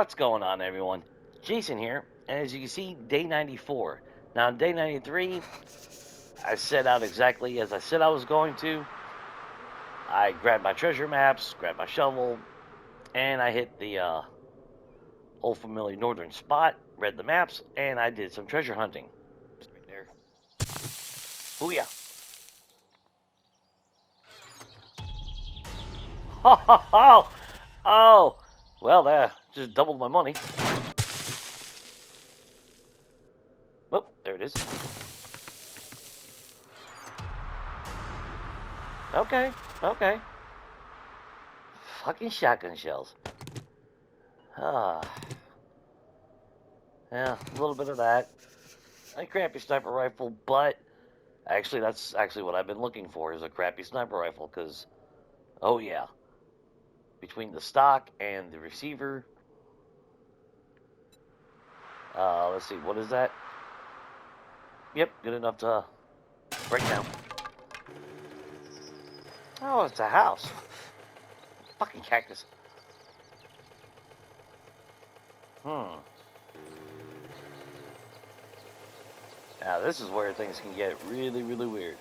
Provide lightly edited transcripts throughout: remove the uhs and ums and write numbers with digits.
What's going on, everyone? Jason here, and as you can see, day 94. Now, on day 93, I set out exactly as I said I was going to. I grabbed my treasure maps, grabbed my shovel, and I hit the old familiar northern spot, read the maps, and I did some treasure hunting. Right there. Booyah! Ho ho ho! Oh! Well, that just doubled my money. Oh, there it is. Okay, okay. Fucking shotgun shells. Ah. Yeah, a little bit of that. A crappy sniper rifle, but actually, that's actually what I've been looking for is a crappy sniper rifle, because, oh yeah, between the stock and the receiver, let's see, what is that? Yep, good enough to break down. Oh, it's a house. Fucking cactus. Hmm. Now, this is where things can get really, really weird.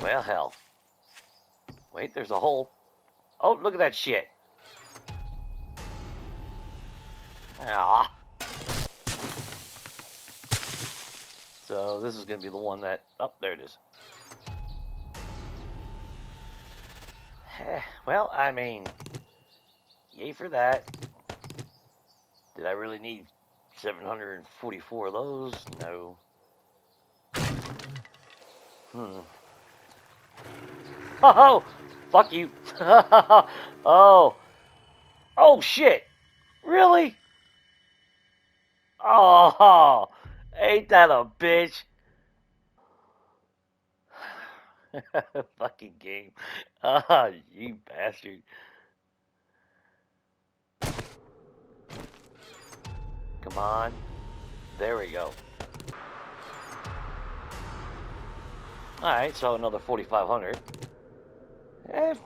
Well, hell. Wait, there's a hole. Oh, look at that shit. Ah. So this is going to be the one that... Oh, there it is. Well, I mean, yay for that. Did I really need 744 of those? No. Oh, fuck you. Oh. Oh, shit. Really? Oh, ain't that a bitch? Fucking game. Ah, you bastard. Come on. There we go. Alright, so another 4,500.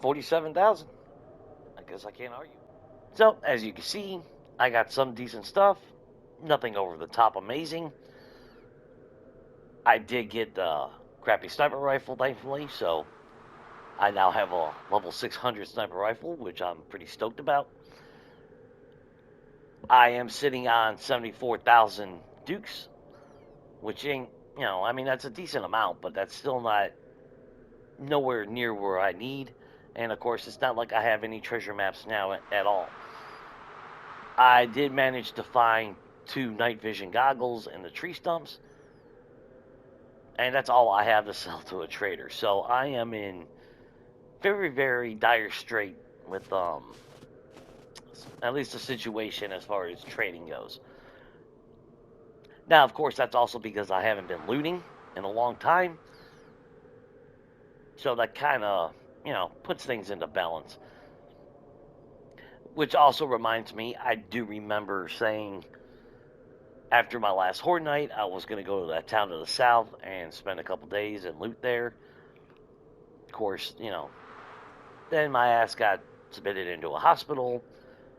47,000. I guess I can't argue. So, as you can see, I got some decent stuff. Nothing over the top amazing. I did get the crappy sniper rifle, thankfully, so I now have a level 600 sniper rifle, which I'm pretty stoked about. I am sitting on 74,000 Dukes, which ain't, I mean, that's a decent amount, but that's still not nowhere near where I need. And of course, it's not like I have any treasure maps now at all. I did manage to find 2 night vision goggles in the tree stumps, and that's all I have to sell to a trader. So I am in very, very dire strait with at least the situation as far as trading goes. Now, of course, that's also because I haven't been looting in a long time, so that kind of puts things into balance. Which also reminds me, I do remember saying after my last Horde night, I was going to go to that town to the south and spend a couple days and loot there. Of course, then my ass got submitted into a hospital,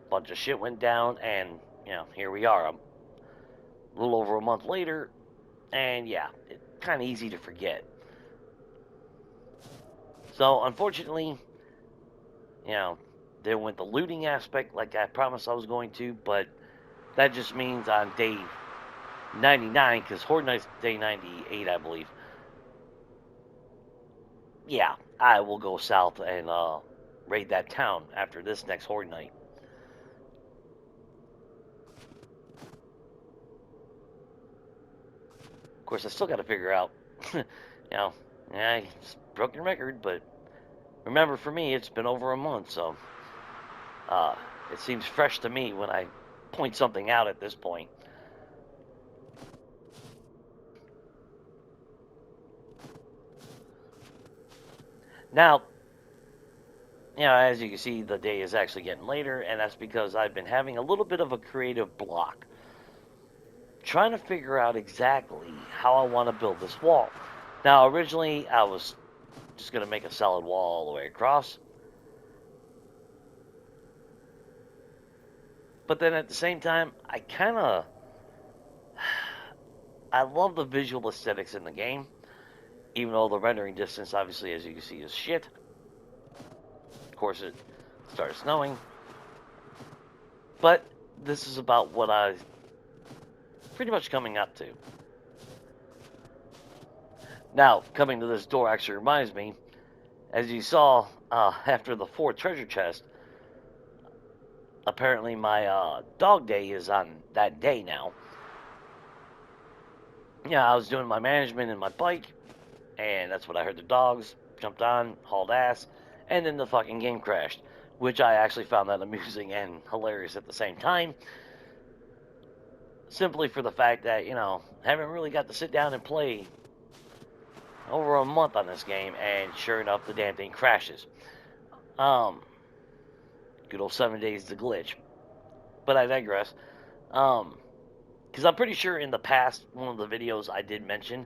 a bunch of shit went down, and, here we are. A little over a month later, and yeah, it's kind of easy to forget. So, unfortunately, there went the looting aspect like I promised I was going to, but that just means on day 99, because Horde Night's day 98, I believe. Yeah, I will go south and raid that town after this next Horde Night. Of course, I still got to figure out, yeah, it's broken record, but remember, for me, it's been over a month, so it seems fresh to me when I point something out at this point. Now, as you can see, the day is actually getting later, and that's because I've been having a little bit of a creative block. Trying to figure out exactly how I want to build this wall. Now, originally, I was just going to make a solid wall all the way across. But then at the same time, I love the visual aesthetics in the game, even though the rendering distance, obviously, as you can see, is shit. Of course, it started snowing. But this is about what I pretty much coming up to. Now, coming to this door actually reminds me, as you saw, after the 4th treasure chest, apparently my dog day is on that day now. Yeah, I was doing my management in my bike, and that's what I heard the dogs, jumped on, hauled ass, and then the fucking game crashed, which I actually found that amusing and hilarious at the same time, simply for the fact that, haven't really got to sit down and play over a month on this game, and sure enough, the damn thing crashes. Good old 7 days to glitch. But I digress. Because I'm pretty sure in the past, one of the videos I did mention,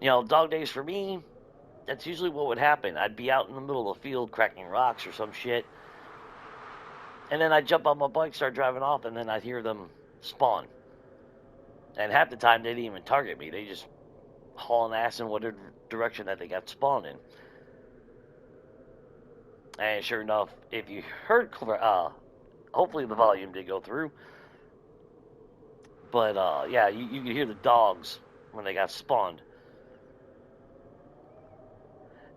dog days for me, that's usually what would happen. I'd be out in the middle of the field cracking rocks or some shit, and then I'd jump on my bike, start driving off, and then I'd hear them spawn. And half the time, they didn't even target me. They just hauling ass in whatever direction that they got spawned in. And sure enough, if you heard, hopefully the volume did go through. But yeah, you could hear the dogs when they got spawned.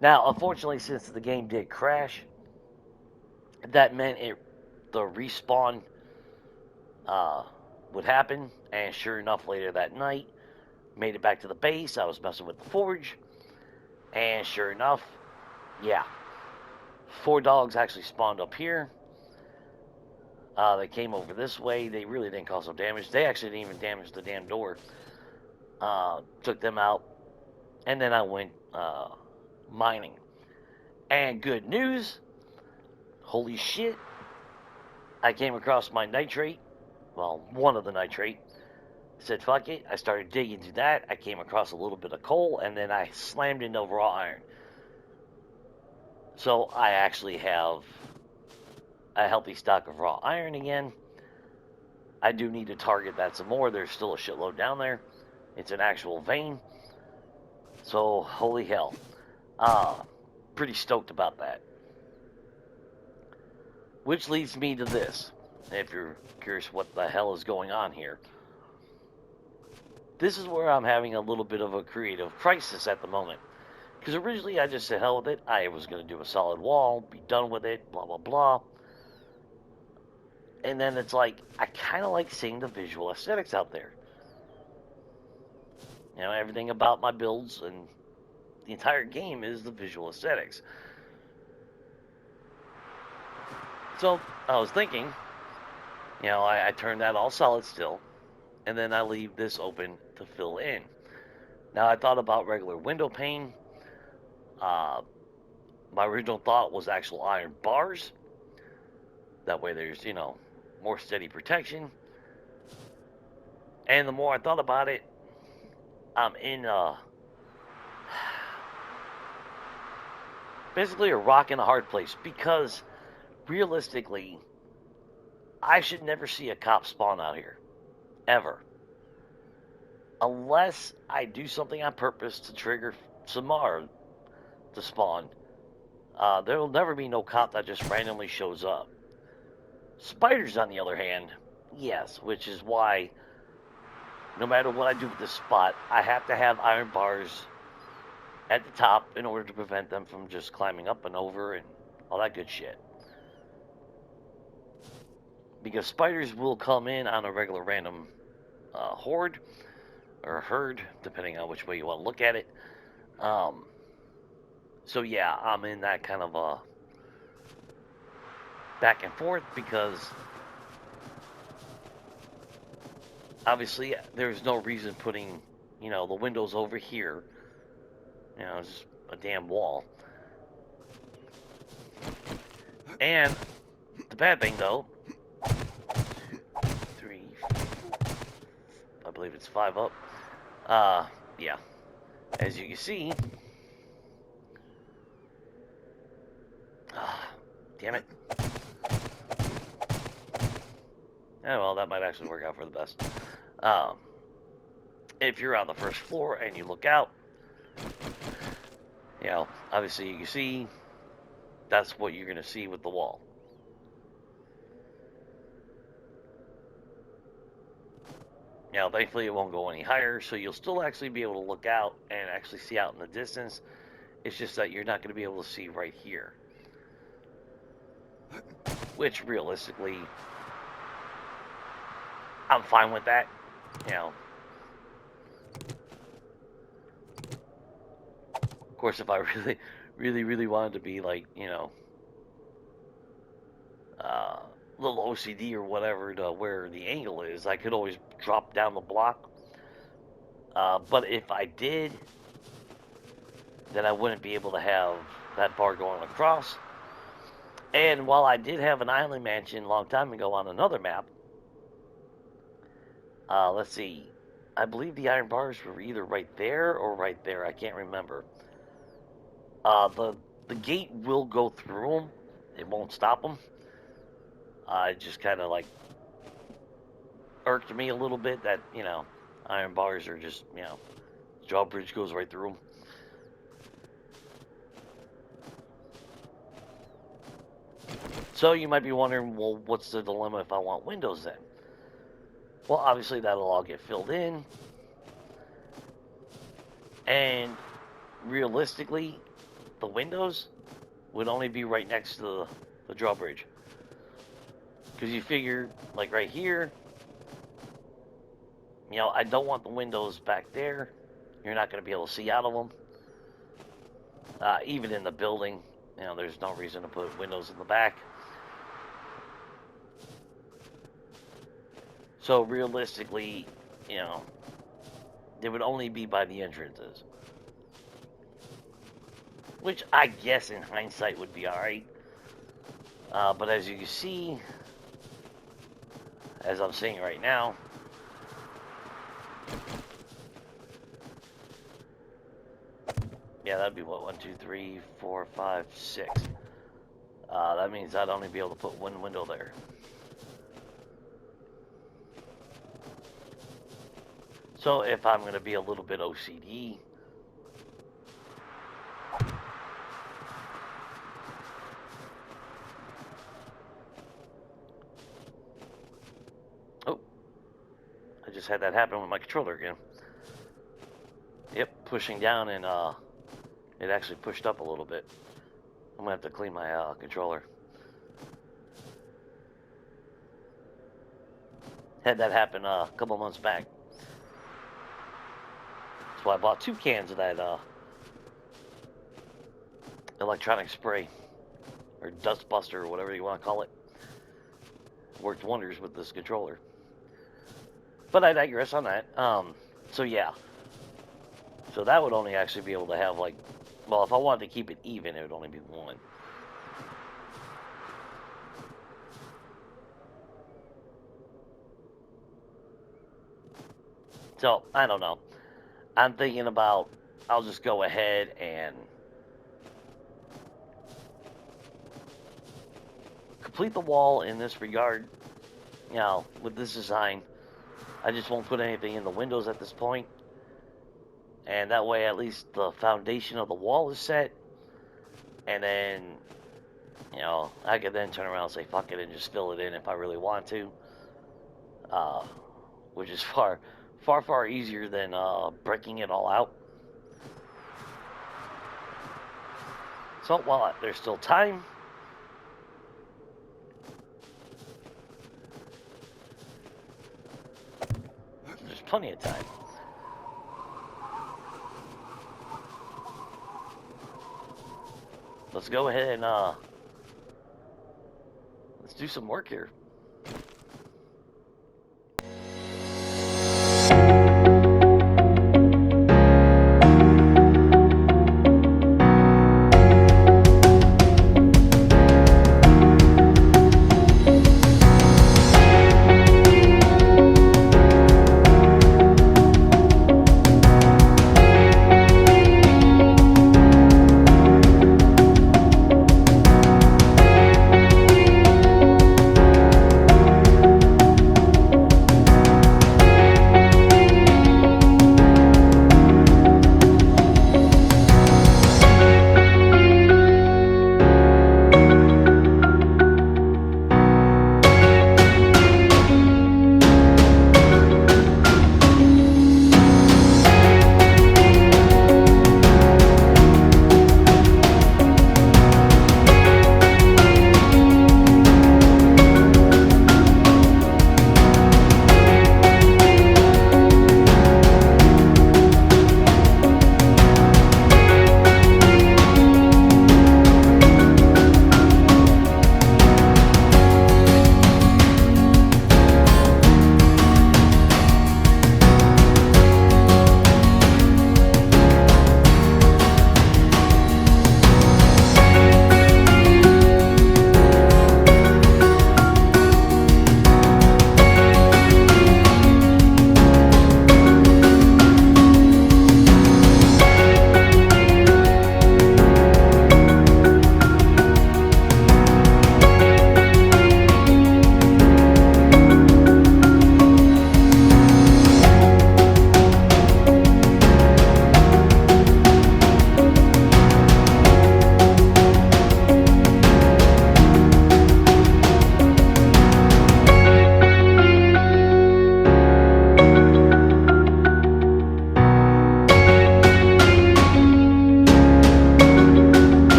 Now, unfortunately, since the game did crash, that meant the respawn would happen. And sure enough, later that night, made it back to the base. I was messing with the forge, and sure enough, yeah, 4 dogs actually spawned up here. They came over this way. They really didn't cause no damage. They actually didn't even damage the damn door. Took them out, and then I went mining. And good news, holy shit, I came across my nitrate. Well, one of the nitrate. Said fuck it. I started digging through that. I came across a little bit of coal, and then I slammed into raw iron. So I actually have a healthy stock of raw iron again. I do need to target that some more. There's still a shitload down there. It's an actual vein. So, holy hell. Pretty stoked about that. Which leads me to this. If you're curious what the hell is going on here. This is where I'm having a little bit of a creative crisis at the moment. Because originally I just said, hell with it. I was going to do a solid wall, be done with it, blah, blah, blah. And then it's like, I kind of like seeing the visual aesthetics out there. Everything about my builds and the entire game is the visual aesthetics. So I was thinking, I turn that all solid still, and then I leave this open to fill in. Now I thought about regular window pane. My original thought was actual iron bars. That way there's, more steady protection. And the more I thought about it, I'm in basically a rock and a hard place, because realistically, I should never see a cop spawn out here. Ever. Unless I do something on purpose to trigger Samar to spawn. There will never be no cop that just randomly shows up. Spiders, on the other hand, yes, which is why no matter what I do with this spot, I have to have iron bars at the top in order to prevent them from just climbing up and over and all that good shit. Because spiders will come in on a regular random horde or herd, depending on which way you want to look at it. So yeah, I'm in that kind of a back and forth, because obviously there's no reason putting, the windows over here. It's just a damn wall. And the bad thing, though, 3, I believe it's 5 up. Yeah. as you can see, damn it. Oh, well, that might actually work out for the best. If you're on the first floor and you look out, you know, obviously you can see that's what you're going to see with the wall. Now, thankfully, it won't go any higher, so you'll still actually be able to look out and actually see out in the distance. It's just that you're not going to be able to see right here. Which, realistically, I'm fine with that. You know. Of course, if I really wanted to be like, you know, a little OCD or whatever to where the angle is, I could always drop down the block. But if I did, then I wouldn't be able to have that bar going across. And while I did have an island mansion a long time ago on another map, let's see, I believe the iron bars were either right there or right there. I can't remember. The gate will go through them. It won't stop them. It just kind of like irked me a little bit that, you know, iron bars are just, you know, drawbridge goes right through them. So you might be wondering, well, what's the dilemma if I want windows then? Well, obviously that'll all get filled in. And realistically, the windows would only be right next to the drawbridge. Because you figure, like right here, you know, I don't want the windows back there. You're not going to be able to see out of them. Even in the building, you know, there's no reason to put windows in the back. So realistically, you know, they would only be by the entrances. Which I guess in hindsight would be alright. But as you can see, as I'm saying right now, yeah, that'd be what, 1, 2, 3, 4, 5, 6. That means I'd only be able to put one window there. So if I'm going to be a little bit OCD, oh, I just had that happen with my controller again. Yep, pushing down and it actually pushed up a little bit. I'm going to have to clean my controller. Had that happen a couple months back. That's why I bought 2 cans of that electronic spray. Or dust buster, or whatever you want to call it. Worked wonders with this controller. But I digress on that. So yeah. So that would only actually be able to have like, well, if I wanted to keep it even, it would only be 1. So, I don't know. I'm thinking about, I'll just go ahead and complete the wall in this regard. You know, with this design, I just won't put anything in the windows at this point. And that way, at least the foundation of the wall is set. And then, you know, I could then turn around and say, fuck it, and just fill it in if I really want to. Which is far easier than breaking it all out. So, while there's still time, there's plenty of time. Let's go ahead and let's do some work here.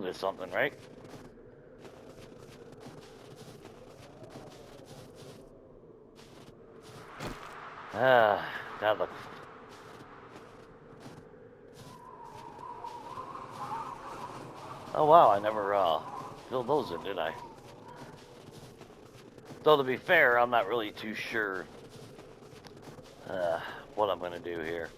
into something, right? Now the... Oh wow, I never filled those in, did I? Though to be fair, I'm not really too sure what I'm gonna do here.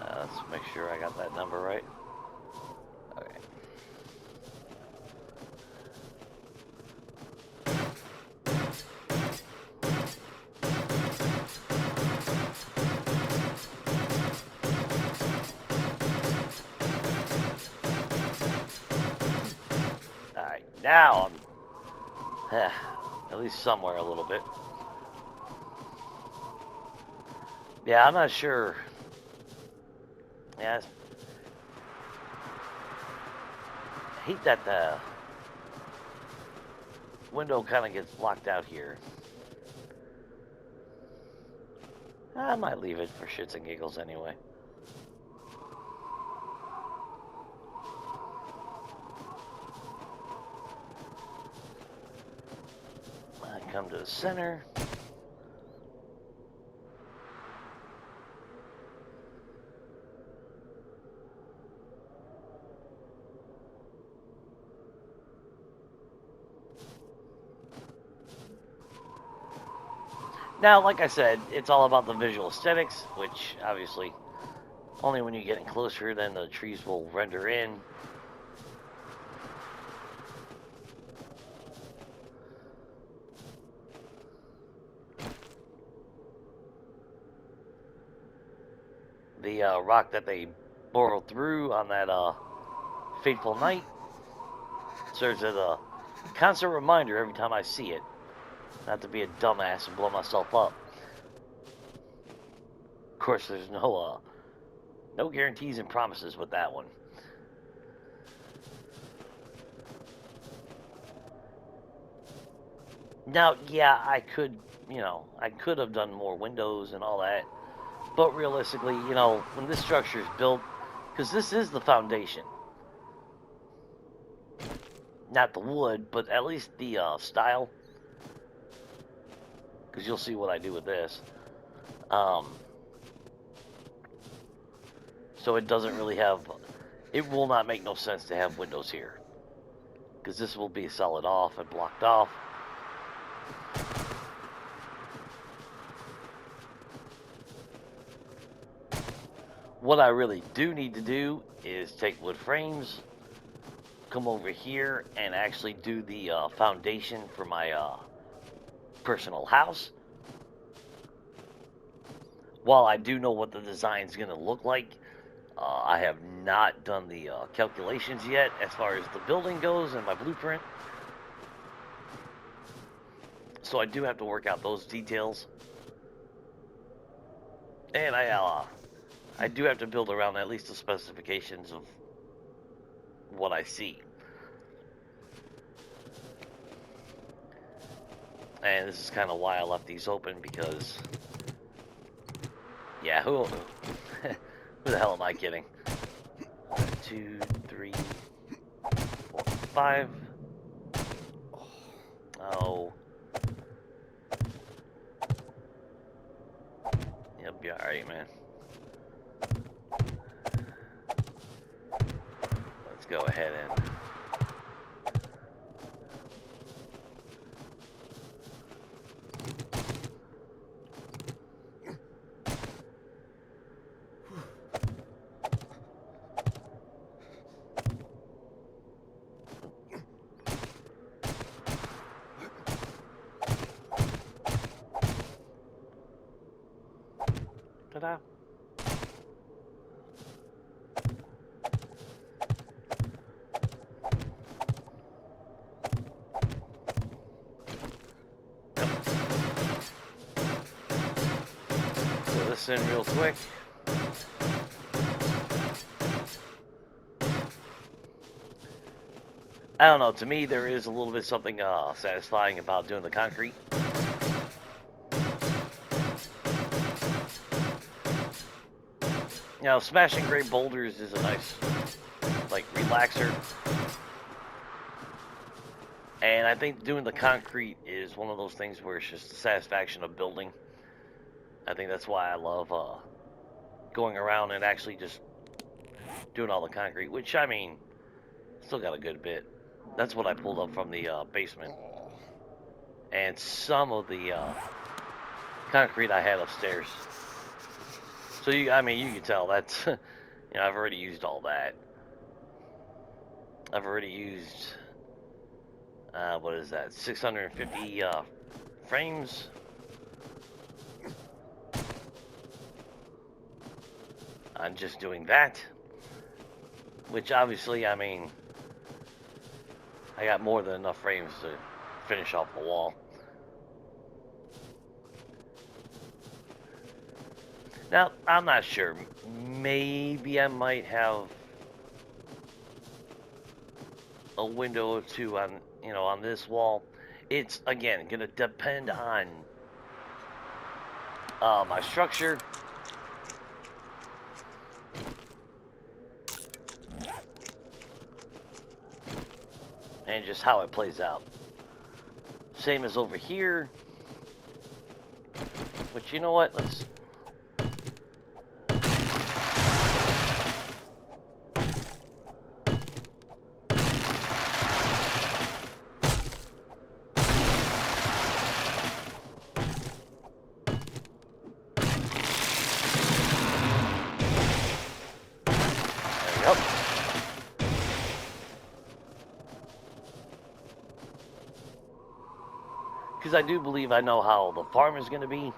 Let's make sure I got that number right. Okay. Alright, now I'm at least somewhere a little bit. Yeah, I'm not sure. Yeah, I hate that the window kind of gets blocked out here. I might leave it for shits and giggles anyway. I come to the center. Now, like I said, it's all about the visual aesthetics, which obviously only when you're getting closer then the trees will render in. The rock that they borrowed through on that fateful night serves as a constant reminder every time I see it not to be a dumbass and blow myself up. Of course, there's no guarantees and promises with that one. Now, yeah, I could have done more windows and all that, but realistically, when this structure is built, because this is the foundation, not the wood, but at least the style, because you'll see what I do with this. So it doesn't really have, it will not make no sense to have windows here, because this will be solid off and blocked off. What I really do need to do is take wood frames, come over here, and actually do the foundation for my personal house. While I do know what the design is going to look like, I have not done the calculations yet as far as the building goes and my blueprint. So I do have to work out those details. And I do have to build around at least the specifications of what I see. And this is kind of why I left these open, because, yeah, who the hell am I kidding? 1, 2, 3, 4, 5. Oh. You'll be alright, man. Let's go ahead and... Ta-da. Throw this in real quick. I don't know. To me, there is a little bit something satisfying about doing the concrete. You know, smashing great boulders is a nice, like, relaxer. And I think doing the concrete is one of those things where it's just the satisfaction of building. I think that's why I love going around and actually just doing all the concrete, which, I mean, still got a good bit. That's what I pulled up from the basement. And some of the concrete I had upstairs. So, I mean, you can tell that's, you know, I've already used all that. I've already used, what is that, 650 frames. I'm just doing that. Which, obviously, I mean, I got more than enough frames to finish off the wall. Now, I'm not sure. Maybe I might have a window or two on, you know, on this wall. It's, again, going to depend on my structure. And just how it plays out. Same as over here. But you know what? Let's... Because I do believe I know how the farm is going to be.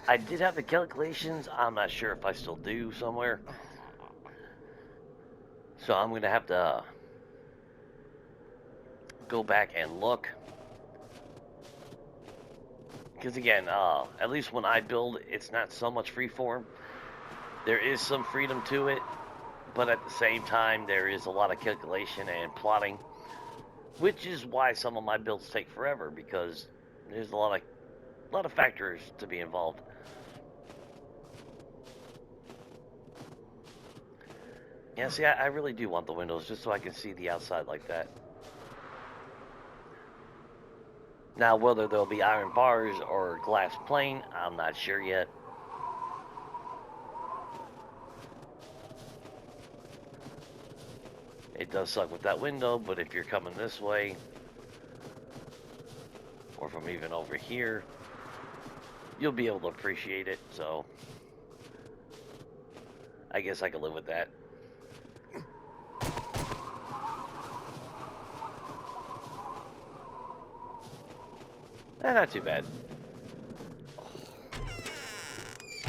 I did have the calculations. I'm not sure if I still do somewhere. So I'm going to have to go back and look. Because again, at least when I build, it's not so much freeform. There is some freedom to it. But at the same time, there is a lot of calculation and plotting. Which is why some of my builds take forever, because there's a lot of factors to be involved. Yeah, see, I really do want the windows just so I can see the outside like that. Now, whether there'll be iron bars or glass plane, I'm not sure yet. It does suck with that window, but if you're coming this way, or from even over here, you'll be able to appreciate it, so I guess I can live with that. Not too bad.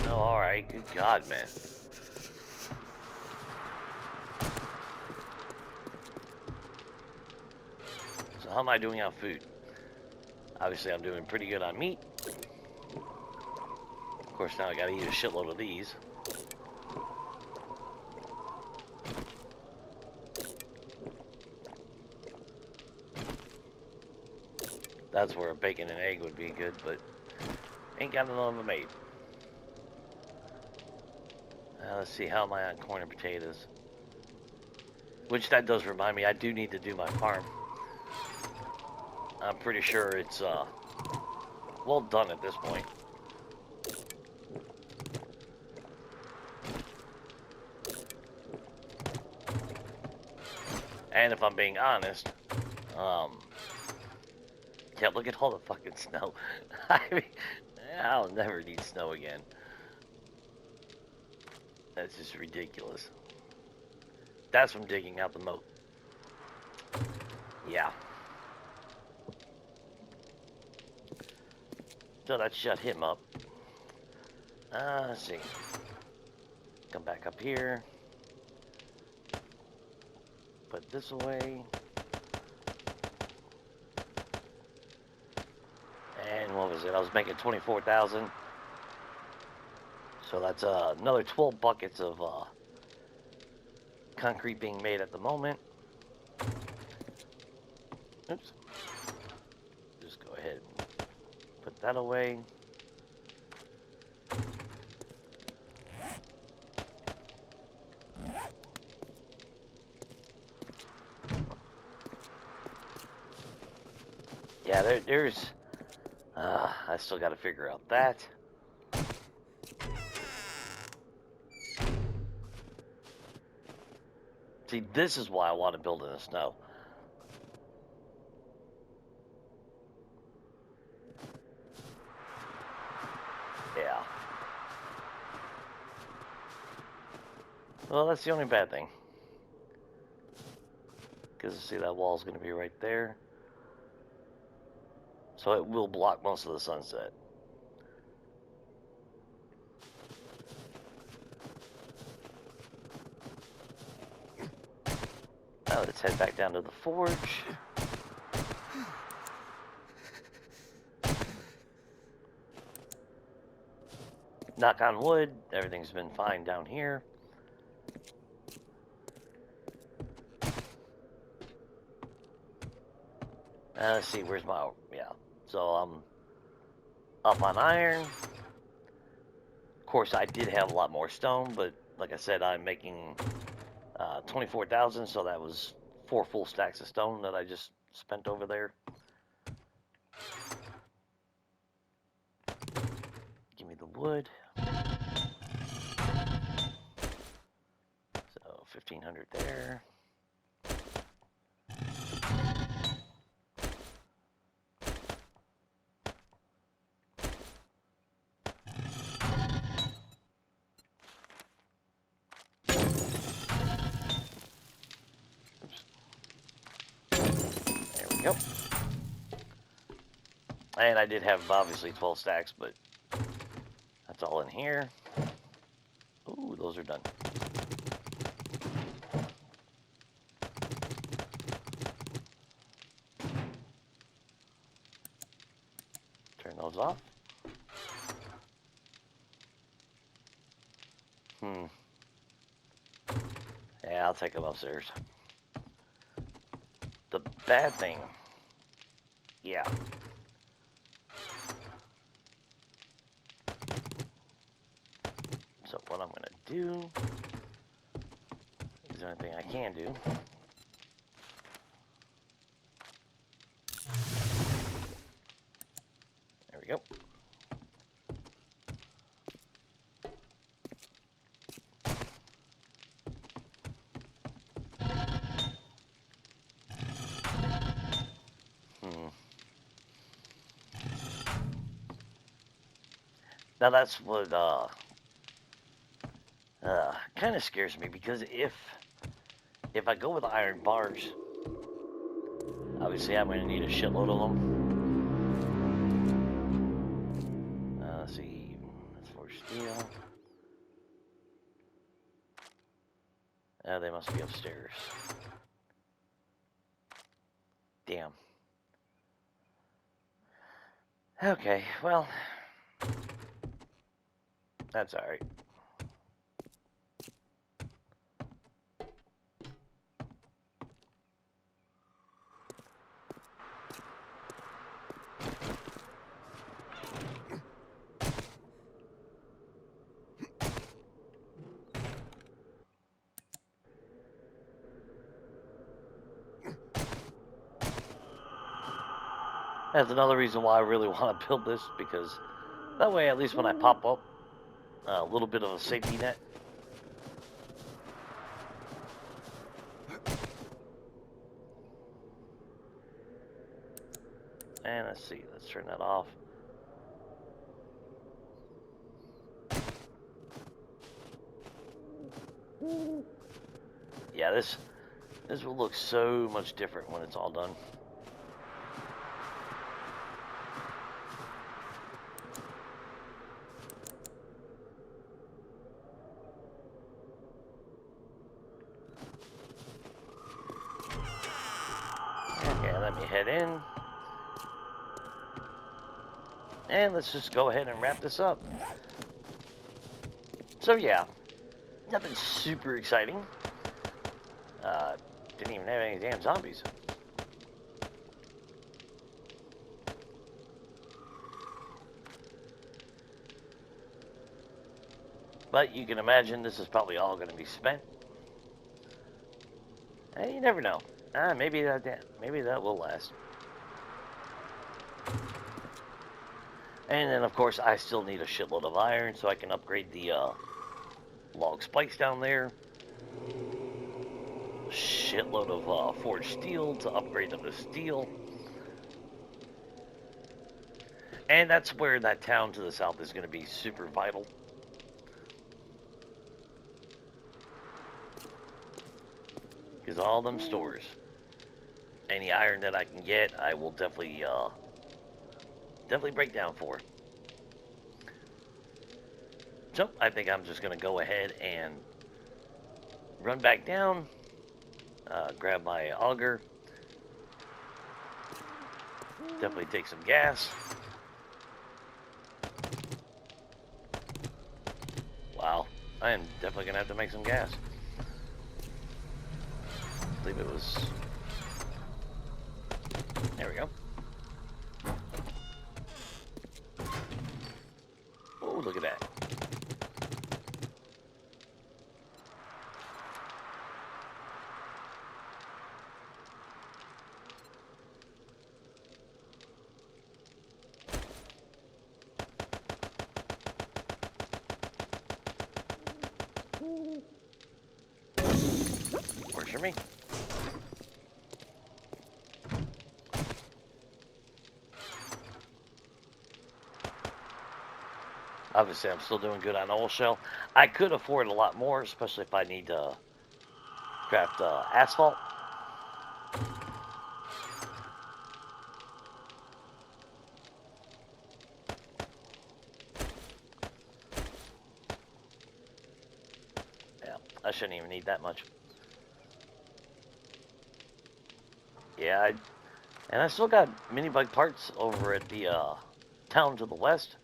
Oh, alright, good God, man. So how am I doing on food? Obviously, I'm doing pretty good on meat. Of course, now I gotta eat a shitload of these. That's where a bacon and egg would be good, but ain't got none of them made. Let's see, how am I on corn and potatoes? Which, that does remind me, I do need to do my farm. I'm pretty sure it's well done at this point. And if I'm being honest, yeah, look at all the fucking snow. I mean, I'll never need snow again. That's just ridiculous. That's from digging out the moat. Yeah. So that shut him up. Let's see. Come back up here. Put this away. And what was it? I was making 24,000. So that's another 12 buckets of concrete being made at the moment. Oops. Just go ahead and put that away. Yeah, there's... I still got to figure out that. See, this is why I want to build in the snow. Yeah. Well, that's the only bad thing. Because, see, that wall's going to be right there. So it will block most of the sunset. Now let's head back down to the forge. Knock on wood, everything's been fine down here. Let's see, where's my... Yeah, so I'm up on iron. Of course, I did have a lot more stone, but like I said, I'm making 24,000, so that was 4 full stacks of stone that I just spent over there. Give me the wood. So 1,500 there. Yep. And I did have obviously 12 stacks, but that's all in here. Ooh, those are done. Turn those off. Yeah, I'll take them upstairs. The bad thing, yeah. So what I'm gonna do is the only thing I can do. There we go. Now that's what kind of scares me, because if I go with iron bars, obviously I'm going to need a shitload of them. Let's see, that's for steel. They must be upstairs. Damn. Okay, well, that's alright. That's another reason why I really want to build this, because that way, at least when I pop up, a little bit of a safety net. And let's see, let's turn that off. Yeah, this will look so much different when it's all done. Okay, let me head in. And let's just go ahead and wrap this up. So yeah, nothing super exciting. Didn't even have any damn zombies. But you can imagine this is probably all going to be spent. And you never know. Maybe that will last. And then, of course, I still need a shitload of iron so I can upgrade the log spikes down there. Shitload of forged steel to upgrade them to steel. And that's where that town to the south is going to be super vital. Because all them stores, any iron that I can get, I will definitely break down for. So I think I'm just going to go ahead and run back down, grab my auger, definitely take some gas. Wow, I am definitely going to have to make some gas. I believe it was... There we go. Oh, look at that. Works for me. Obviously, I'm still doing good on oil shell. I could afford a lot more, especially if I need to craft asphalt. Yeah, I shouldn't even need that much. Yeah, and I still got mini bike parts over at the town to the west.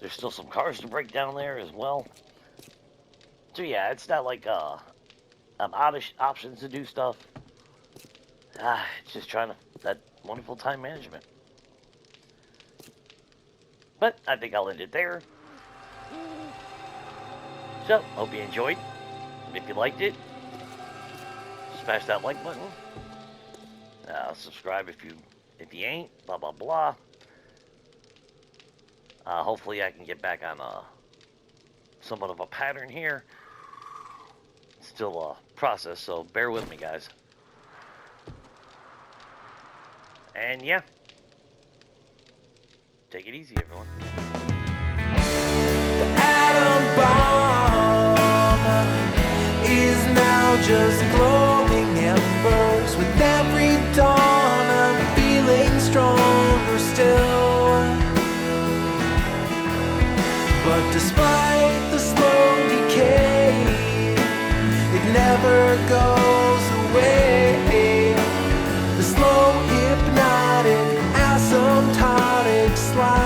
There's still some cars to break down there as well. So yeah, it's not like I'm out of options to do stuff. It's just trying to, that wonderful time management. But I think I'll end it there. So, hope you enjoyed. If you liked it, smash that like button. Subscribe if you ain't. Blah blah blah. Hopefully I can get back on somewhat of a pattern here. It's still a process, so bear with me, guys. And yeah, take it easy, everyone. The atom bomb is now just glowing embers. With every dawn I'm feeling stronger still. But despite the slow decay, it never goes away. The slow hypnotic asymptotic slide